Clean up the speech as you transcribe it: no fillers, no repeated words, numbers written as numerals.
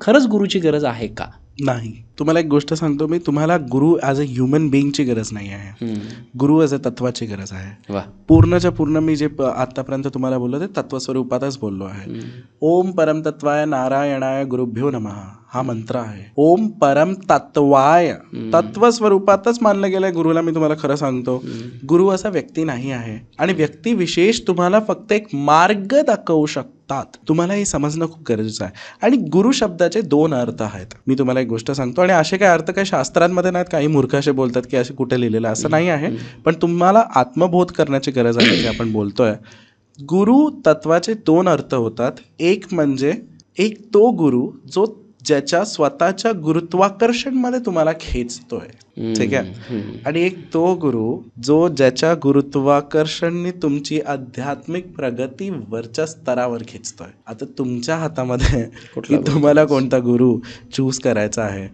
खरंच गुरुची गरज आहे का? नाही. तुम्हाला एक गोष्ट सांगतो मी, तुम्हाला गुरु ॲज अ ह्युमन बिईंगची गरज नाही आहे. गुरु ॲज अ तत्वाची गरज आहे. वा. पूर्णच्या पूर्ण मी जे आतापर्यंत तुम्हाला बोललो ते तत्वस्वरूपातच बोललो आहे. ओम परमतत्वाय नारायणाय गुरुभ्यो नमः हा मंत्र आहे. ओम परम तत्वाय, तत्वस्वरूपातच मानलं गेलंय गुरुला. मी तुम्हाला खरं सांगतो, गुरु असा व्यक्ती नाही आहे. आणि व्यक्ती विशेष तुम्हाला फक्त एक मार्ग दाखवू शकतात. तुम्हाला हे समजणं खूप गरजेचं आहे. आणि गुरु शब्दाचे 2 अर्थ आहेत. मी तुम्हाला एक गोष्ट सांगतो, आणि असे काही अर्थ काही शास्त्रांमध्ये नाहीत. काही मूर्ख असे बोलतात की असे कुठे लिहिलेलं, असं नाही आहे. पण तुम्हाला आत्मबोध करण्याची गरज आहे जे आपण बोलतोय. गुरु तत्वाचे 2 अर्थ होतात. एक म्हणजे एक तो गुरु जो ज्याच्या स्वतःच्या गुरुत्वाकर्षणमध्ये तुम्हाला खेचतोय, ठीक आहे. आणि एक तो गुरु जो ज्याच्या गुरुत्वाकर्षणने तुमची आध्यात्मिक प्रगती वरच्या स्तरावर खेचतोय. आता तुमच्या हातामध्ये की तुम्हाला कोणता गुरु चूज करायचा आहे.